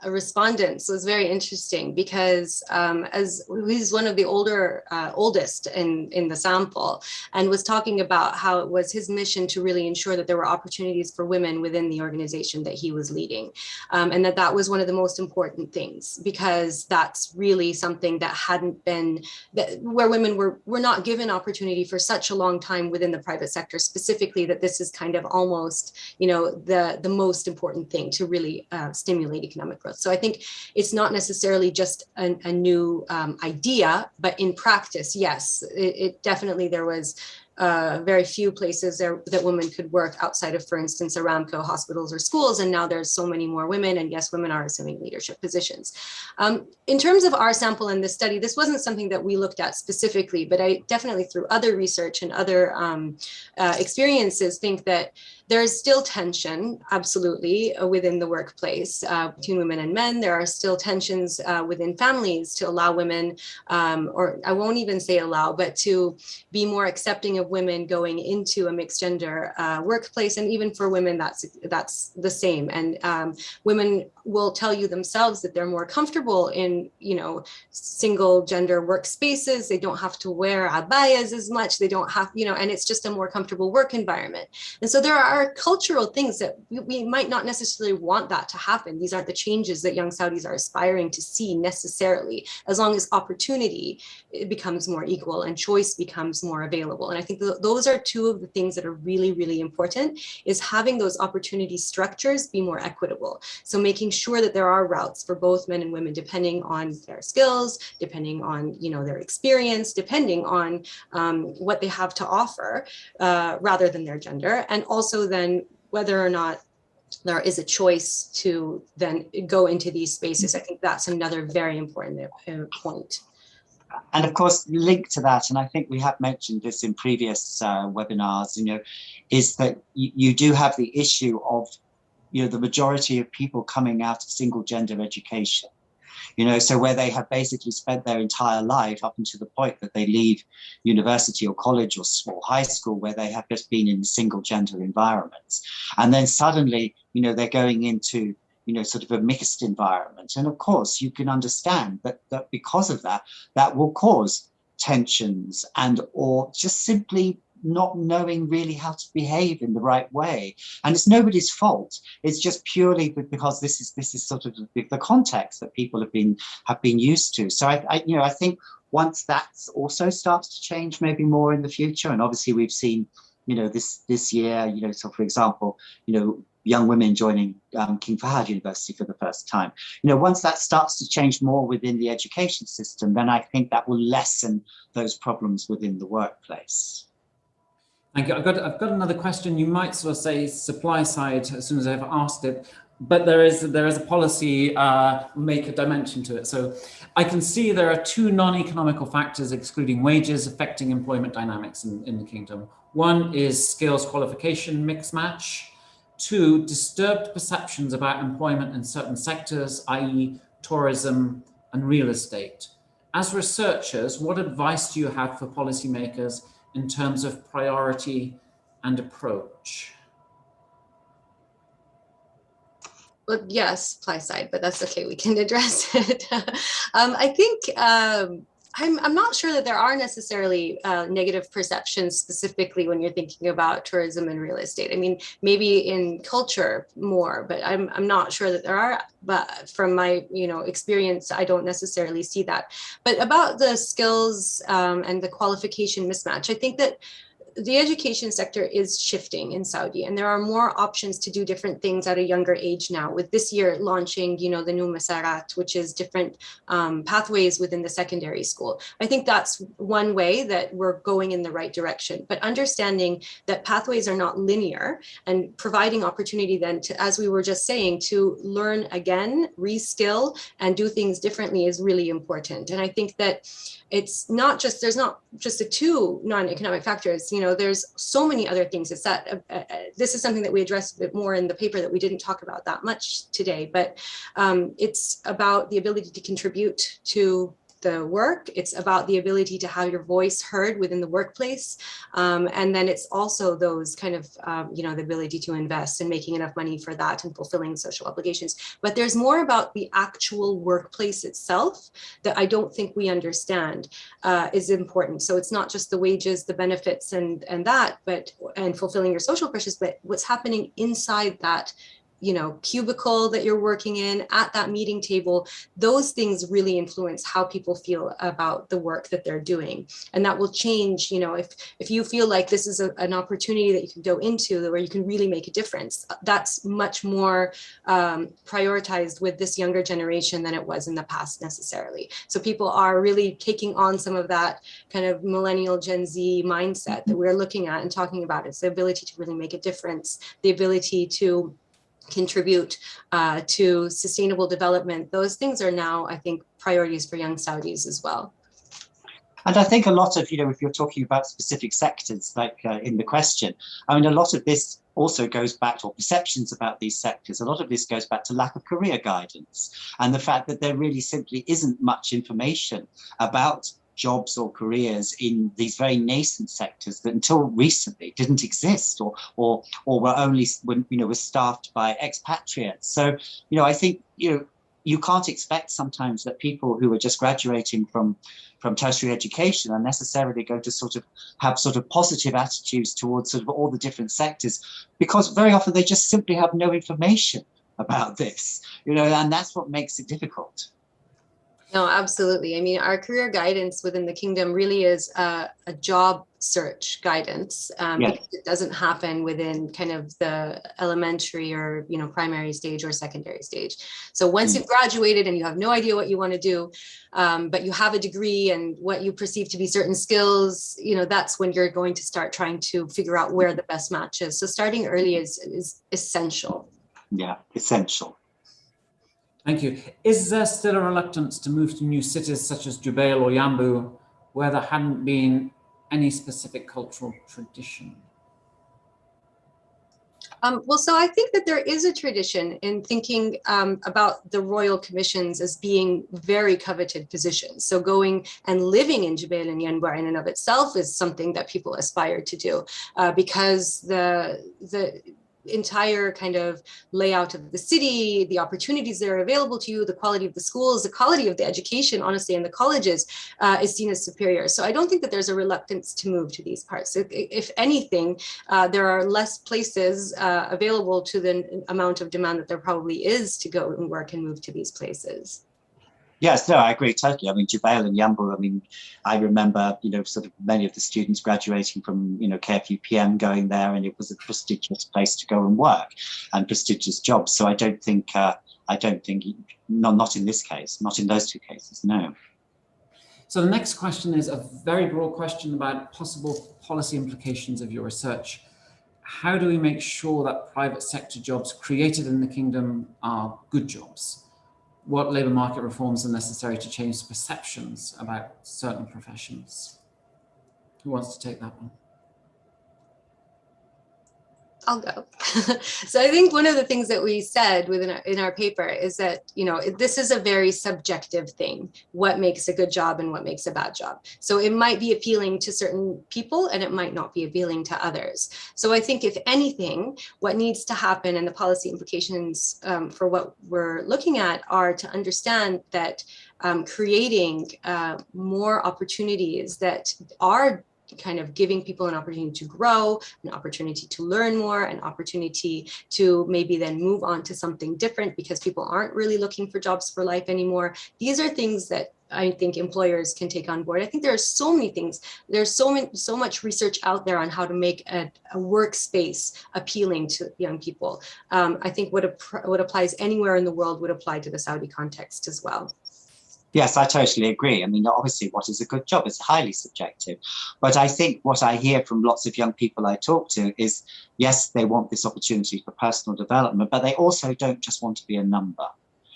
respondents was very interesting because as he's one of the oldest in the sample, and was talking about how it was his mission to really ensure that there were opportunities for women within the organization that he was leading, and that was one of the most important things, because that's really something that hadn't been, where women were not given opportunity for such a long time within the private sector specifically, that this is kind of almost, you know, the most important thing to really stimulate economic growth. So I think it's not necessarily just a new idea, but in practice, yes, it definitely, there was very few places there that women could work outside of, for instance, Aramco hospitals or schools. And now there's so many more women, and yes, women are assuming leadership positions. In terms of our sample in this study, this wasn't something that we looked at specifically, but I definitely, through other research and other experiences, think that there's still tension, absolutely, within the workplace between women and men. There are still tensions within families to allow women, or I won't even say allow, but to be more accepting of women going into a mixed gender workplace. And even for women, that's the same. And women will tell you themselves that they're more comfortable in, you know, single gender workspaces. They don't have to wear abayas as much. They don't have, you know, and it's just a more comfortable work environment. And so there are cultural things that we might not necessarily want that to happen. These aren't the changes that young Saudis are aspiring to see necessarily, as long as opportunity becomes more equal and choice becomes more available. And I think those are two of the things that are really, really important, is having those opportunity structures be more equitable. So making sure that there are routes for both men and women, depending on their skills, depending on, you know, their experience, depending on what they have to offer, rather than their gender. And also then whether or not there is a choice to then go into these spaces. I think that's another very important point. And of course, linked to that, and I think we have mentioned this in previous webinars, you know, is that you do have the issue of, you know, the majority of people coming out of single gender education, you know, so where they have basically spent their entire life up until the point that they leave university or college or high school, where they have just been in single gender environments. And then suddenly, you know, they're going into, you know, sort of a mixed environment. And of course, you can understand that because of that, that will cause tensions and or just simply not knowing really how to behave in the right way. And it's nobody's fault. It's just purely because this is sort of the context that people have been used to. So I think once that also starts to change maybe more in the future, and obviously we've seen, you know, this year, you know, so for example, you know, young women joining King Fahd University for the first time. You know, once that starts to change more within the education system, then I think that will lessen those problems within the workplace. Thank you. I've got another question. You might sort of say supply side as soon as I've asked it, but there is a policy maker dimension to it. So I can see there are two non-economical factors excluding wages affecting employment dynamics in the kingdom. One is skills qualification mismatch. Two, disturbed perceptions about employment in certain sectors, i.e. tourism and real estate. As researchers, what advice do you have for policymakers in terms of priority and approach? Well, yes, supply side, but that's okay. We can address it. I think I'm not sure that there are necessarily negative perceptions specifically when you're thinking about tourism and real estate. I mean, maybe in culture more, but I'm not sure that there are. But from my experience, I don't necessarily see that. But about the skills and the qualification mismatch, I think that the education sector is shifting in Saudi, and there are more options to do different things at a younger age now, with this year launching, the new Masarat, which is different pathways within the secondary school. I think that's one way that we're going in the right direction, but understanding that pathways are not linear and providing opportunity then to, as we were just saying, to learn again, reskill, and do things differently is really important. And I think that it's not just, there's not just the two non-economic factors, there's so many other things. It's that this is something that we addressed a bit more in the paper that we didn't talk about that much today, but it's about the ability to contribute to the work. It's about the ability to have your voice heard within the workplace. And then it's also those kind of, you know, the ability to invest and making enough money for that and fulfilling social obligations. But there's more about the actual workplace itself that I don't think we understand is important. So it's not just the wages, the benefits and that, and fulfilling your social pressures, but what's happening inside that, you know, cubicle that you're working in, at that meeting table. Those things really influence how people feel about the work that they're doing. And that will change, you know, if you feel like this is an opportunity that you can go into where you can really make a difference, that's much more prioritized with this younger generation than it was in the past necessarily. So people are really taking on some of that kind of millennial Gen Z mindset that we're looking at and talking about. It's the ability to really make a difference, the ability to contribute to sustainable development. Those things are now, I think, priorities for young Saudis as well. And I think a lot of, you know, if you're talking about specific sectors, like in the question, I mean, a lot of this also goes back to, or perceptions about these sectors, a lot of this goes back to lack of career guidance and the fact that there really simply isn't much information about jobs or careers in these very nascent sectors that until recently didn't exist or were only, you know, were staffed by expatriates. So, you know, I think, you know, you can't expect sometimes that people who are just graduating from tertiary education are necessarily going to sort of have sort of positive attitudes towards sort of all the different sectors, because very often they just simply have no information about this, you know, and that's what makes it difficult. No, absolutely. I mean, our career guidance within the kingdom really is a job search guidance. Yes. Because it doesn't happen within kind of the elementary or, you know, primary stage or secondary stage. So once you've graduated and you have no idea what you want to do, but you have a degree and what you perceive to be certain skills, you know, that's when you're going to start trying to figure out where the best match is. So starting early is essential. Yeah, essential. Thank you. Is there still a reluctance to move to new cities such as Jubail or Yambu, where there hadn't been any specific cultural tradition? Well, so I think that there is a tradition in thinking about the royal commissions as being very coveted positions. So going and living in Jubail and Yanbu in and of itself is something that people aspire to do because the entire kind of layout of the city, the opportunities that are available to you, the quality of the schools, the quality of the education, honestly, in the colleges is seen as superior. So I don't think that there's a reluctance to move to these parts. If anything, there are less places available to the amount of demand that there probably is to go and work and move to these places. Yes, no, I agree totally. I mean, Jubail and Yambu, I mean, I remember, you know, sort of many of the students graduating from, you know, KFUPM going there, and it was a prestigious place to go and work and prestigious jobs. So I don't think, not in this case, not in those two cases, no. So the next question is a very broad question about possible policy implications of your research. How do we make sure that private sector jobs created in the kingdom are good jobs? What labour market reforms are necessary to change perceptions about certain professions? Who wants to take that one? I'll go. So I think one of the things that we said in our paper is that, you know, this is a very subjective thing, what makes a good job and what makes a bad job. So it might be appealing to certain people and it might not be appealing to others. So I think if anything, what needs to happen and the policy implications for what we're looking at are to understand that creating more opportunities that are kind of giving people an opportunity to grow, an opportunity to learn more, an opportunity to maybe then move on to something different because people aren't really looking for jobs for life anymore. These are things that I think employers can take on board. I think there are so many things. There's so much research out there on how to make a workspace appealing to young people. I think what applies anywhere in the world would apply to the Saudi context as well. Yes, I totally agree. I mean, obviously, what is a good job is highly subjective. But I think what I hear from lots of young people I talk to is, yes, they want this opportunity for personal development, but they also don't just want to be a number.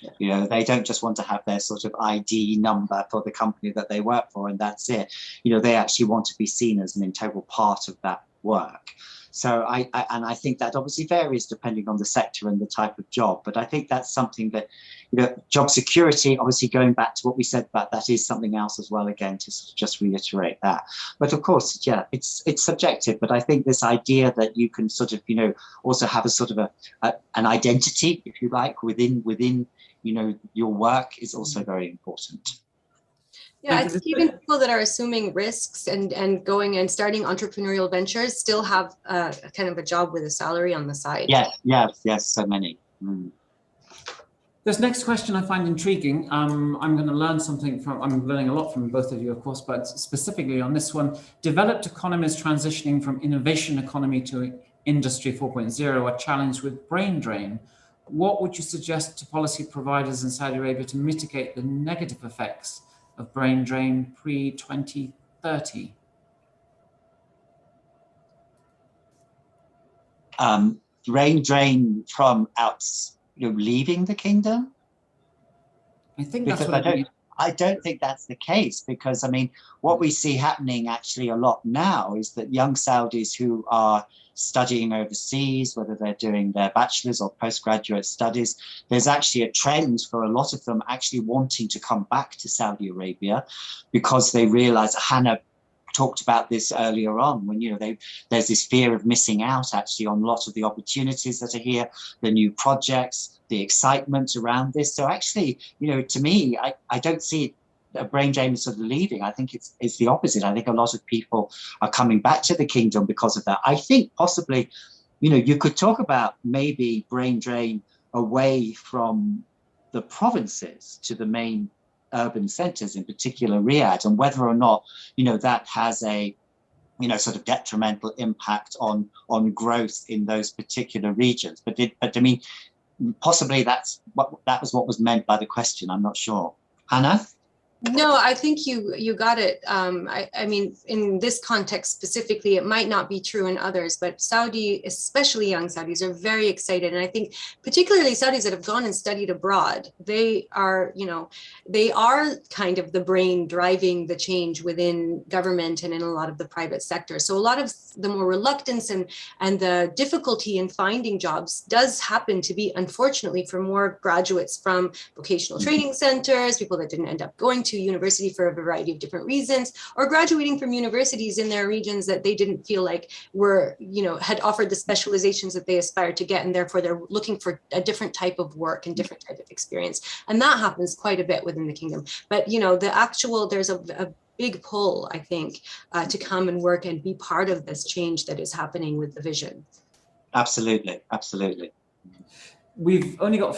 Yeah. You know, they don't just want to have their sort of ID number for the company that they work for, and that's it. You know, they actually want to be seen as an integral part of that work. So I think that obviously varies depending on the sector and the type of job. But I think that's something that, job security, obviously going back to what we said about that, is something else as well, again, to sort of just reiterate that. But of course, yeah, it's subjective. But I think this idea that you can sort of, also have a sort of an identity, if you like, within your work is also very important. Yeah, I think even people that are assuming risks and going and starting entrepreneurial ventures still have kind of a job with a salary on the side. Yes, so many. Mm. This next question I find intriguing. I'm going to learn something from, I'm learning a lot from both of you, of course, but specifically on this one, developed economies transitioning from innovation economy to industry 4.0 are challenged with brain drain. What would you suggest to policy providers in Saudi Arabia to mitigate the negative effects of brain drain pre-2030? Brain drain from leaving the kingdom? I think because that's what I don't think that's the case, because I mean, what we see happening actually a lot now is that young Saudis who are studying overseas, whether they're doing their bachelor's or postgraduate studies, there's actually a trend for a lot of them actually wanting to come back to Saudi Arabia because they realize, Hannah talked about this earlier on, when there's this fear of missing out actually on a lot of the opportunities that are here, the new projects, the excitement around this. So actually, to me, I don't see a brain drain sort of leaving. I think it's the opposite. I think a lot of people are coming back to the kingdom because of that. I think possibly, you could talk about maybe brain drain away from the provinces to the main urban centers, in particular Riyadh, and whether or not that has a sort of detrimental impact on growth in those particular regions. But I mean, possibly that was what was meant by the question. I'm not sure. Hannah? No, I think you got it. I mean, in this context specifically, it might not be true in others, but Saudi, especially young Saudis, are very excited. And I think particularly Saudis that have gone and studied abroad, they are kind of the brain driving the change within government and in a lot of the private sector. So a lot of the more reluctance and the difficulty in finding jobs does happen to be, unfortunately, for more graduates from vocational training centers, people that didn't end up going to university for a variety of different reasons, or graduating from universities in their regions that they didn't feel like were, had offered the specializations that they aspired to get, and therefore they're looking for a different type of work and different type of experience. And that happens quite a bit within the kingdom. But, there's a big pull, I think, to come and work and be part of this change that is happening with the vision. Absolutely. We've only got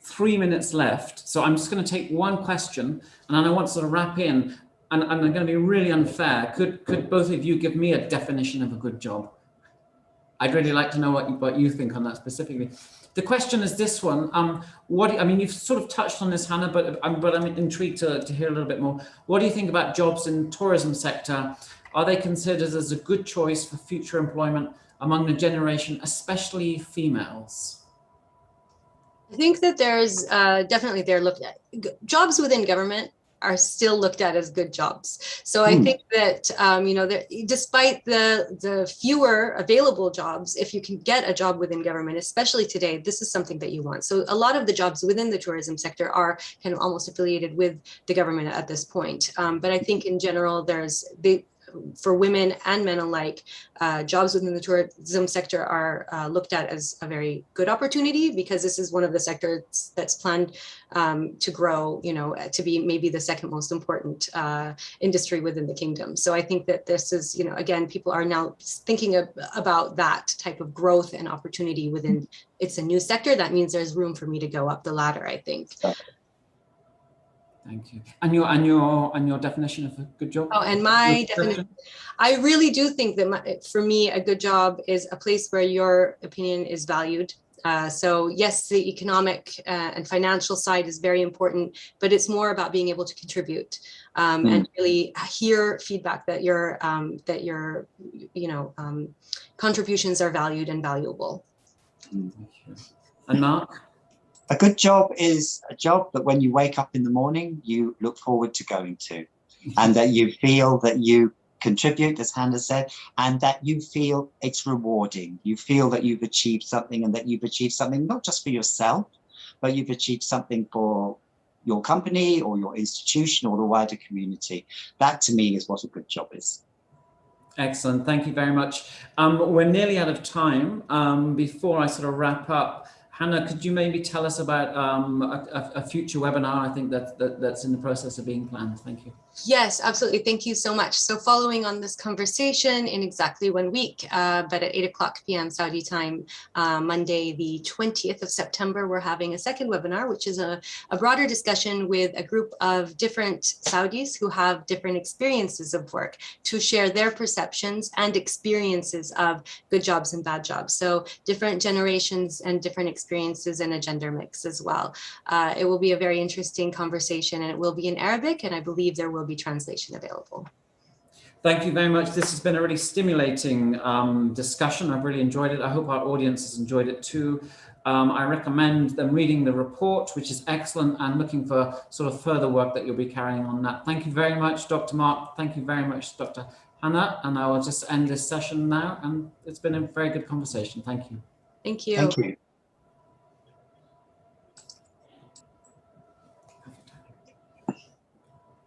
3 minutes left, so I'm just going to take one question, and then I want to sort of wrap in, and I'm going to be really unfair. Could both of you give me a definition of a good job? I'd really like to know what you think on that specifically. The question is this one. You've sort of touched on this, Hannah, but I'm intrigued to hear a little bit more. What do you think about jobs in tourism sector? Are they considered as a good choice for future employment among the generation, especially females? I think that there's definitely they're looked at. Jobs within government are still looked at as good jobs. So I think that, despite the fewer available jobs, if you can get a job within government, especially today, this is something that you want. So a lot of the jobs within the tourism sector are kind of almost affiliated with the government at this point. But I think in general, for women and men alike, jobs within the tourism sector are looked at as a very good opportunity, because this is one of the sectors that's planned to grow, to be maybe the second most important industry within the kingdom. So I think that this is, again, people are now thinking about that type of growth and opportunity within. It's a new sector. That means there's room for me to go up the ladder, I think. Thank you. And your definition of a good job? Oh, and my definition, I really do think that for me, a good job is a place where your opinion is valued. So yes, the economic and financial side is very important, but it's more about being able to contribute and really hear feedback that your contributions are valued and valuable. Thank you. And Mark? A good job is a job that when you wake up in the morning, you look forward to going to, and that you feel that you contribute, as Hannah said, and that you feel it's rewarding. You feel that you've achieved something, and that you've achieved something not just for yourself, but you've achieved something for your company or your institution or the wider community. That to me is what a good job is. Excellent, thank you very much. We're nearly out of time. Before I sort of wrap up, Hannah, could you maybe tell us about a future webinar? I think that's in the process of being planned. Thank you. Yes, absolutely. Thank you so much. So following on this conversation in exactly 1 week, but at 8:00 p.m. Saudi time, Monday, the 20th of September, we're having a second webinar, which is a broader discussion with a group of different Saudis who have different experiences of work to share their perceptions and experiences of good jobs and bad jobs. So different generations and different experiences and a gender mix as well. It will be a very interesting conversation, and it will be in Arabic, and I believe there will be translation available. Thank you very much. This has been a really stimulating discussion. I've really enjoyed it. I hope our audience has enjoyed it too. I recommend them reading the report, which is excellent, and looking for sort of further work that you'll be carrying on that. Thank you very much, Dr. Mark. Thank you very much, Dr. Hannah. And I will just end this session now. And it's been a very good conversation. Thank you. Thank you. Thank you.